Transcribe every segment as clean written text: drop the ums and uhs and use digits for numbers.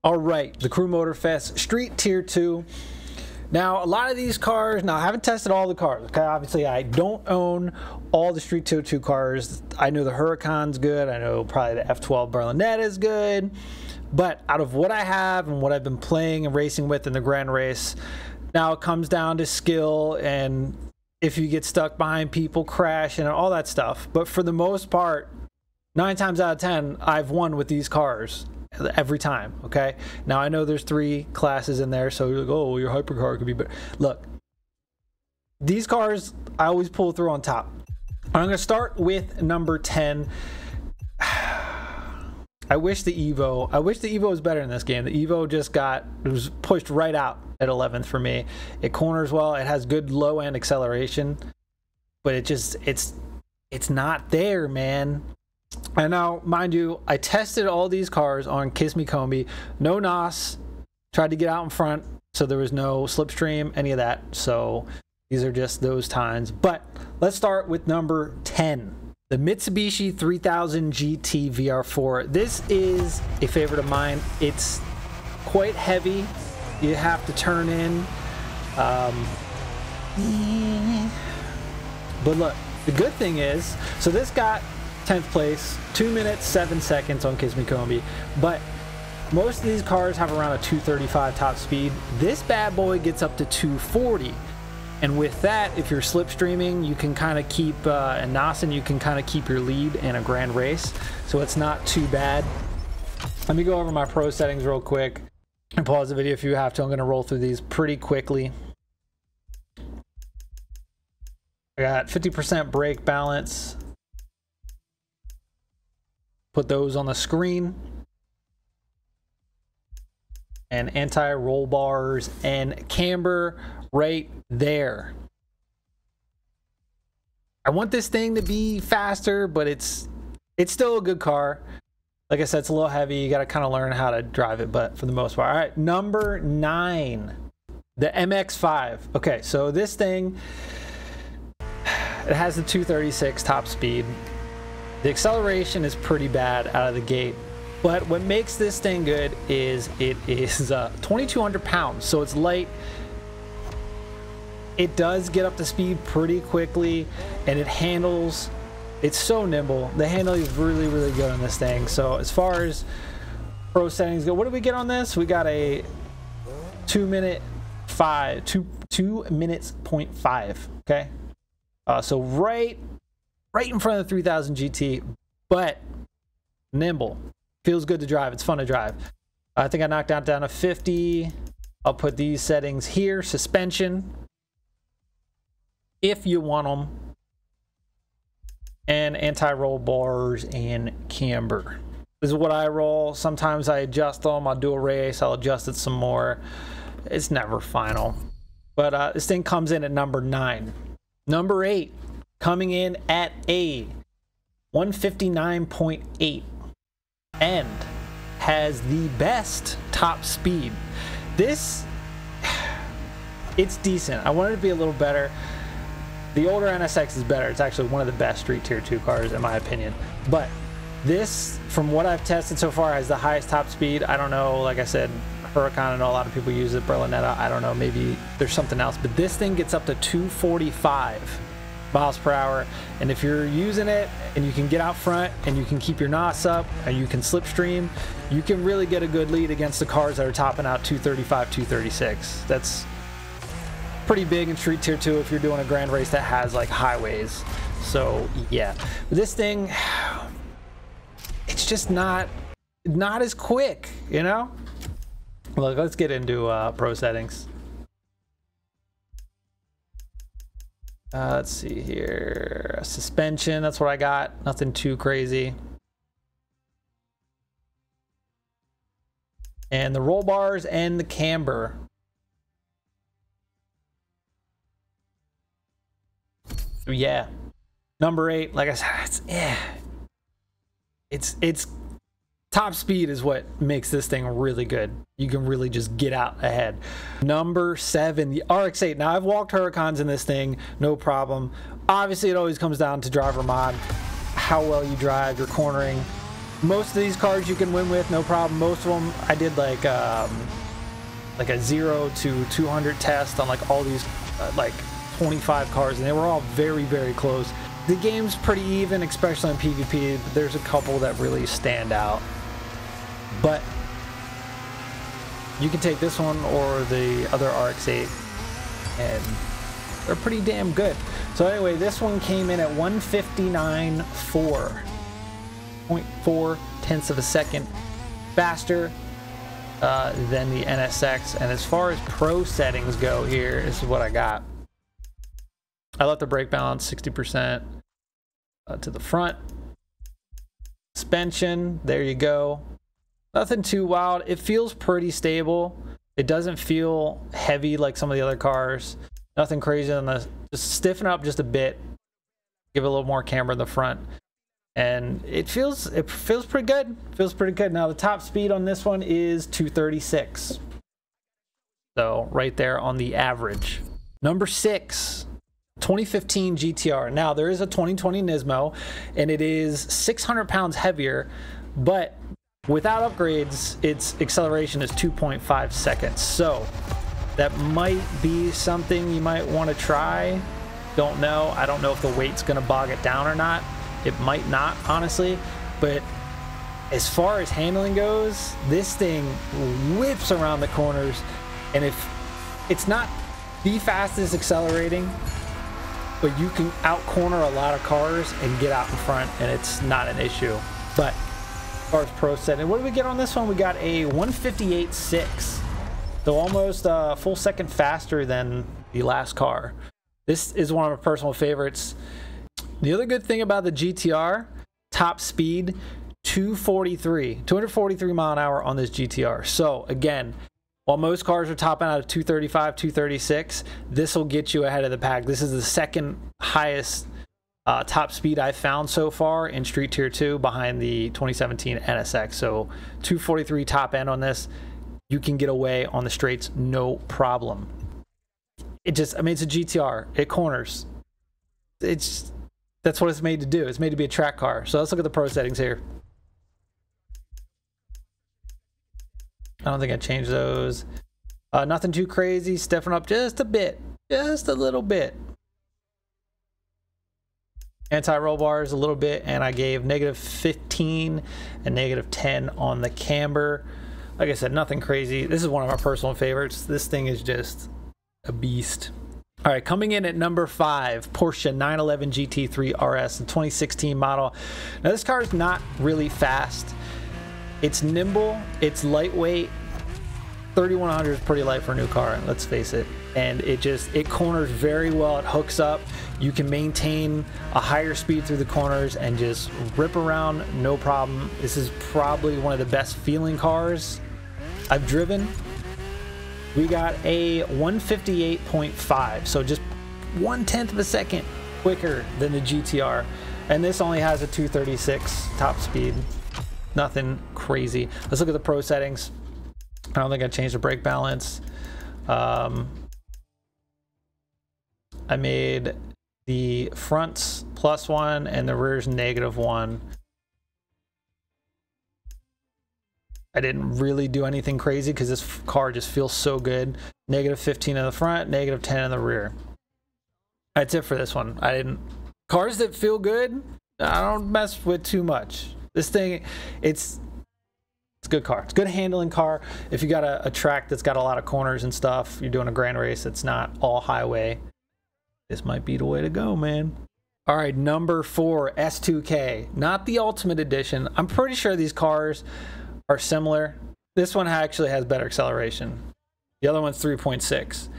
All right, the Crew Motorfest Street Tier 2. Now, a lot of these cars, now I haven't tested all the cars, okay? Obviously, I don't own all the Street Tier 2 cars. I know the Huracan's good. I know probably the F12 Berlinetta is good. But out of what I have and what I've been playing and racing with in the Grand Race, now it comes down to skill and if you get stuck behind people, crash, and all that stuff. But for the most part, 9 times out of 10, I've won with these cars. Every time, okay? Now I know there's 3 classes in there, so you're like, oh, your hypercar could be better. Look, these cars I always pull through on top. I'm gonna start with number 10. I wish the Evo was better in this game. The Evo it was pushed right out at 11th for me. It corners well, it has good low end acceleration, but it's not there, man. And now, mind you, I tested all these cars on Kiss Me Combi. No NOS. Tried to get out in front, so there was no slipstream, any of that. So these are just those times. But let's start with number 10. The Mitsubishi 3000 GT VR4. This is a favorite of mine. It's quite heavy. You have to turn in. But look, the good thing is, so this got 10th place, 2 minutes 7 seconds on Kiss Me Combi, but most of these cars have around a 235 top speed. This bad boy gets up to 240, and with that, if you're slipstreaming, you can kind of keep and NOSing, you can kind of keep your lead in a grand race, so it's not too bad. Let me go over my pro settings real quick and pause the video if you have to. I'm going to roll through these pretty quickly. I got 50% brake balance. Put those on the screen. And anti-roll bars and camber right there. I want this thing to be faster, but it's still a good car. Like I said, it's a little heavy. You got to kind of learn how to drive it, but for the most part. All right, number 9, the MX-5. Okay, so this thing, it has the 236 top speed. The acceleration is pretty bad out of the gate, but what makes this thing good is it is 2,200 pounds, so it's light. It does get up to speed pretty quickly, and it handles, it's so nimble. The handling is really, really good on this thing. So as far as pro settings go, what did we get on this? We got a 2 minutes 0.5, okay? So right in front of the 3000 GT, but nimble. Feels good to drive. It's fun to drive. I think I knocked that down to 50. I'll put these settings here. Suspension, if you want them, and anti-roll bars and camber. This is what I roll. Sometimes I adjust them. I'll do a race. I'll adjust it some more. It's never final. But this thing comes in at number 9. Number 8. Coming in at a 159.8 and has the best top speed. This, it's decent. I wanted it to be a little better. The older NSX is better. It's actually one of the best Street Tier 2 cars in my opinion. But this, from what I've tested so far, has the highest top speed. I don't know, like I said, Huracan, I know a lot of people use it, Berlinetta, I don't know, maybe there's something else, but this thing gets up to 245 miles per hour, and if you're using it and you can get out front and you can keep your NOS up and you can slipstream, you can really get a good lead against the cars that are topping out 235, 236. That's pretty big in Street Tier 2 if you're doing a grand race that has like highways. So yeah, but this thing, it's just not as quick, you know. Look, let's get into pro settings. Let's see here. Suspension, that's what I got. Nothing too crazy. And the roll bars and the camber. Yeah. Number 8, like I said, it's top speed is what makes this thing really good. You can really just get out ahead. Number 7, the RX-8. Now, I've walked Huracans in this thing, no problem. Obviously, it always comes down to driver mod, how well you drive, your cornering. Most of these cars you can win with, no problem. Most of them, I did like a 0 to 200 test on like all these like 25 cars, and they were all very, very close. The game's pretty even, especially on PvP. But there's a couple that really stand out. But you can take this one or the other RX-8, and they're pretty damn good. So anyway, this one came in at 159.4. 0.4 tenths of a second faster than the NSX. And as far as pro settings go, here this is what I got. I left the brake balance 60% to the front. Suspension, there you go. Nothing too wild. It feels pretty stable. It doesn't feel heavy like some of the other cars. Nothing crazy on the, just stiffen up just a bit. Give it a little more camber in the front. And it feels pretty good. Feels pretty good. Now the top speed on this one is 236. So right there on the average. Number 6, 2015 GTR. Now there is a 2020 Nismo, and it is 600 pounds heavier, but without upgrades, its acceleration is 2.5 seconds. So that might be something you might want to try. Don't know. I don't know if the weight's going to bog it down or not. It might not, honestly, but as far as handling goes, this thing whips around the corners, and if it's not the fastest accelerating, but you can out corner a lot of cars and get out in front, and it's not an issue. But as far as pro setting, what do we get on this one? We got a 158.6, so almost a full second faster than the last car. This is one of my personal favorites. The other good thing about the GTR, top speed 243 mile an hour on this GTR. So again, while most cars are topping out at 235, 236, this will get you ahead of the pack. This is the second highest top speed I've found so far in Street Tier 2, behind the 2017 NSX. So 243 top end on this, you can get away on the straights no problem. It just, I mean, it's a GTR. It corners. That's what it's made to do. It's made to be a track car. So let's look at the pro settings here. I don't think I changed those. Nothing too crazy. Stiffen up just a bit. Just a little bit. Anti-roll bars a little bit. And I gave -15 and -10 on the camber. Like I said, nothing crazy. This is one of my personal favorites. This thing is just a beast. All right, coming in at number 5, Porsche 911 GT3 RS, the 2016 model. Now this car is not really fast. It's nimble, it's lightweight. 3100 is pretty light for a new car, let's face it. And it corners very well, it hooks up. You can maintain a higher speed through the corners and just rip around, no problem. This is probably one of the best feeling cars I've driven. We got a 158.5, so just 1/10 of a second quicker than the GTR. And this only has a 236 top speed. Nothing crazy. Let's look at the pro settings. I don't think I changed the brake balance. I made the fronts +1 and the rears -1. I didn't really do anything crazy because this car just feels so good. -15 in the front, -10 in the rear. That's it for this one. Cars that feel good, I don't mess with too much. This thing, it's a good car. It's a good handling car. If you got a track that's got a lot of corners and stuff, you're doing a grand race that's not all highway, this might be the way to go, man. All right, number 4, S2K. Not the Ultimate Edition. I'm pretty sure these cars are similar. This one actually has better acceleration. The other one's 3.6.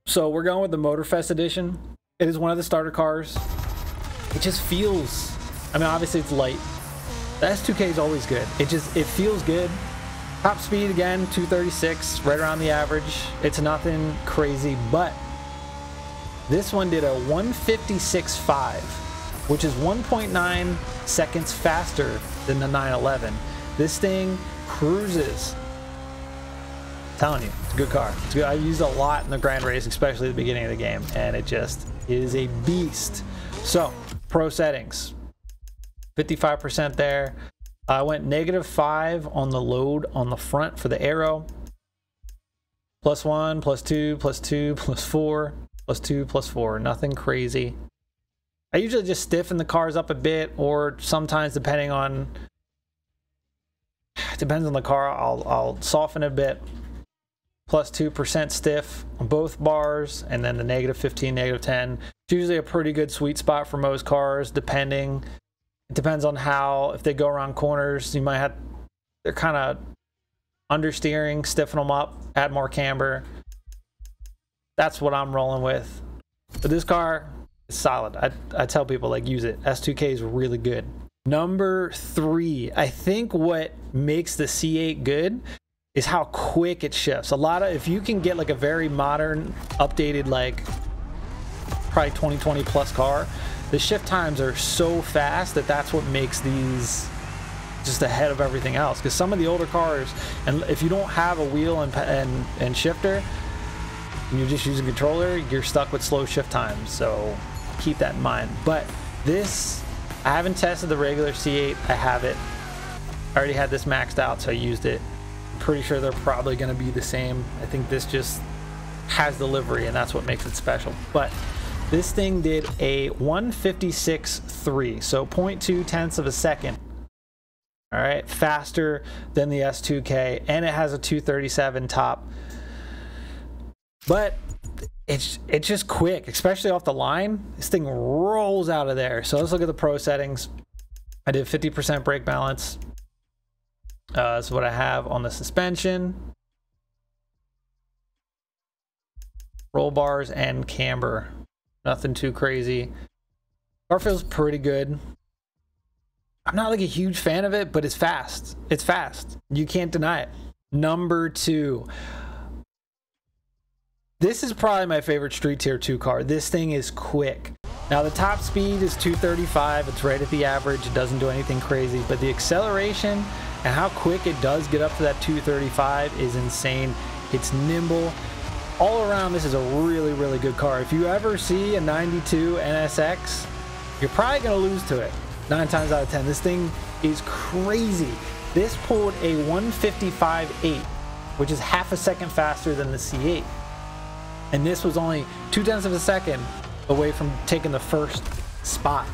So we're going with the Motorfest edition. It is one of the starter cars. It just feels, I mean, obviously it's light. The S2K is always good. It feels good. Top speed again, 236, right around the average. It's nothing crazy, but this one did a 156.5, which is 1.9 seconds faster than the 911. This thing cruises. I'm telling you, it's a good car. It's good. I used it a lot in the grand race, especially at the beginning of the game, and it just is a beast. So, pro settings. 55% there. I went -5 on the load on the front for the aero. +1, +2, +2, +4, +2, +4. Nothing crazy. I usually just stiffen the cars up a bit, or sometimes depends on the car, I'll soften a bit. +2% stiff on both bars, and then the -15, -10. It's usually a pretty good sweet spot for most cars, depending. It depends on how, if they go around corners, you might have, they're kind of understeering, stiffen them up, add more camber. That's what I'm rolling with. But this car is solid. I tell people, like, use it. S2K is really good. Number 3, I think what makes the C8 good is how quick it shifts. If you can get like a very modern, updated, like probably 2020 plus car, the shift times are so fast that's what makes these just ahead of everything else. Because some of the older cars, and if you don't have a wheel and shifter, and you're just using controller, you're stuck with slow shift times. So keep that in mind. But this, I haven't tested the regular C8. I have it. I already had this maxed out, so I used it. I'm pretty sure they're probably going to be the same. I think this just has the livery, and that's what makes it special. But this thing did a 156.3, so 0.2 tenths of a second. All right, faster than the S2K, and it has a 237 top. But it's just quick, especially off the line. This thing rolls out of there. So let's look at the pro settings. I did 50% brake balance. That's what I have on the suspension, roll bars, and camber. Nothing too crazy. Car feels pretty good. I'm not like a huge fan of it, but it's fast. It's fast. You can't deny it. Number 2. This is probably my favorite street tier 2 car. This thing is quick. Now the top speed is 235. It's right at the average. It doesn't do anything crazy, but the acceleration and how quick it does get up to that 235 is insane. It's nimble. All around, this is a really, really good car. If you ever see a 92 NSX, you're probably going to lose to it 9 times out of 10. This thing is crazy. This pulled a 155.8, which is half a second faster than the C8. And this was only 2 tenths of a second away from taking the first spot.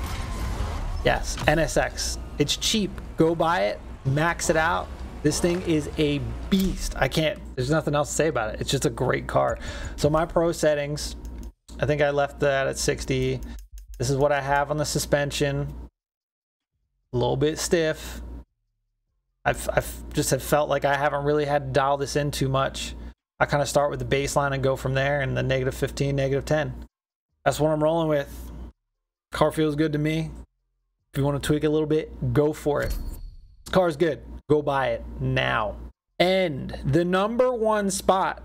Yes, NSX. It's cheap. Go buy it. Max it out. This thing is a beast. There's nothing else to say about it. It's just a great car. So my pro settings, I think I left that at 60. This is what I have on the suspension. A little bit stiff. I've just have felt like I haven't really had to dial this in too much. I kind of start with the baseline and go from there, and the -15, -10. That's what I'm rolling with. Car feels good to me. If you want to tweak it a little bit, go for it. This car is good. Go buy it now. And the number 1 spot,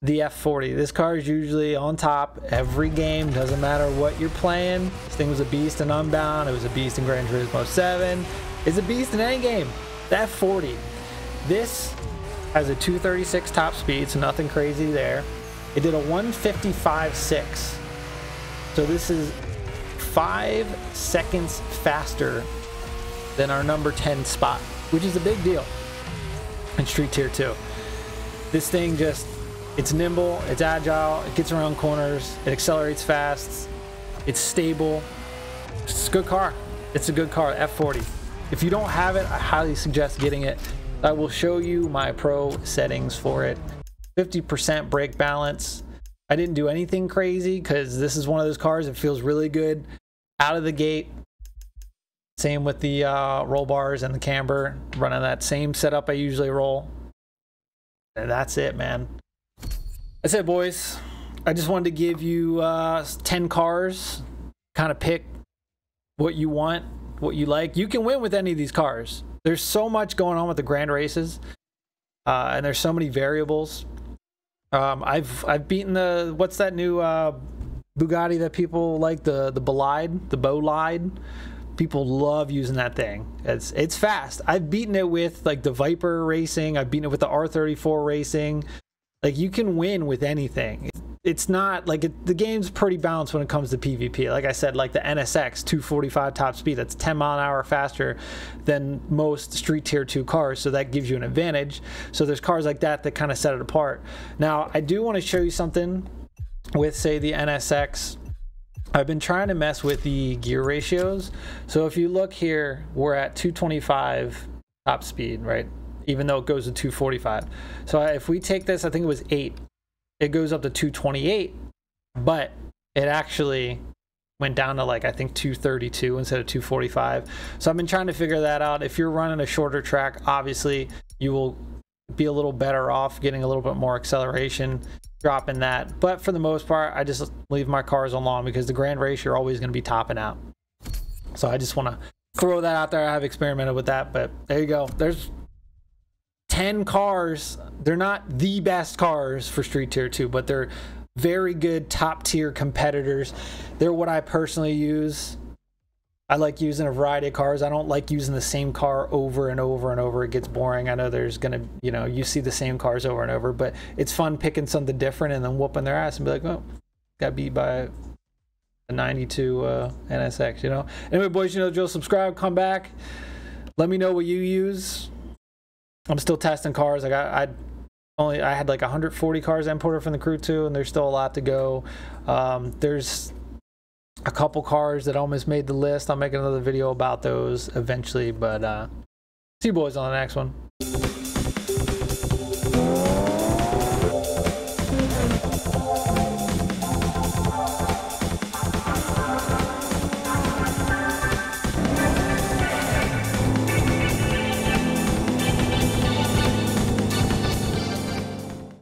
the F40. This car is usually on top every game. Doesn't matter what you're playing. This thing was a beast in Unbound. It was a beast in Gran Turismo 7. It's a beast in any game. The F40. This has a 236 top speed, so nothing crazy there. It did a 155.6. So this is 5 seconds faster than our number 10 spot, which is a big deal in Street Tier 2. This thing just, it's nimble, it's agile, it gets around corners, it accelerates fast, it's stable. It's a good car. It's a good car, F40. If you don't have it, I highly suggest getting it. I will show you my pro settings for it. 50% brake balance. I didn't do anything crazy because this is one of those cars that feels really good out of the gate. Same with the roll bars and the camber, running that same setup I usually roll. And that's it, man. That's it, boys. I just wanted to give you 10 cars, kind of pick what you want, what you like. You can win with any of these cars. There's so much going on with the grand races, and there's so many variables. I've beaten the, what's that new Bugatti that people like, the Bolide. People love using that thing. It's fast. I've beaten it with like the Viper racing. I've beaten it with the R34 racing. Like, you can win with anything. it's not like the game's pretty balanced when it comes to PvP. Like I said, like the NSX 245 top speed, that's 10 mile an hour faster than most street tier 2 cars, so that gives you an advantage. So there's cars like that that kind of set it apart. Now I do want to show you something with, say, the NSX. I've been trying to mess with the gear ratios. So if you look here, we're at 225 top speed, right? Even though it goes to 245. So if we take this, I think it was 8, it goes up to 228, but it actually went down to, like, I think 232 instead of 245. So I've been trying to figure that out. If you're running a shorter track, obviously you will be a little better off getting a little bit more acceleration, dropping that. But for the most part, I just leave my cars on long because the grand race, you're always going to be topping out. So I just want to throw that out there. I have experimented with that, but there you go. There's 10 cars. They're not the best cars for street tier 2, but they're very good top tier competitors. They're what I personally use. I like using a variety of cars. I don't like using the same car over and over and over. It gets boring. I know there's gonna, you know, you see the same cars over and over, but it's fun picking something different and then whooping their ass and be like, oh, got beat by a 92 NSX, you know. Anyway, boys, you know the drill. Subscribe, come back, let me know what you use. I'm still testing cars. Like I had like 140 cars imported from the crew too, and there's still a lot to go. There's a couple cars that almost made the list. I'll make another video about those eventually, but see you boys on the next one.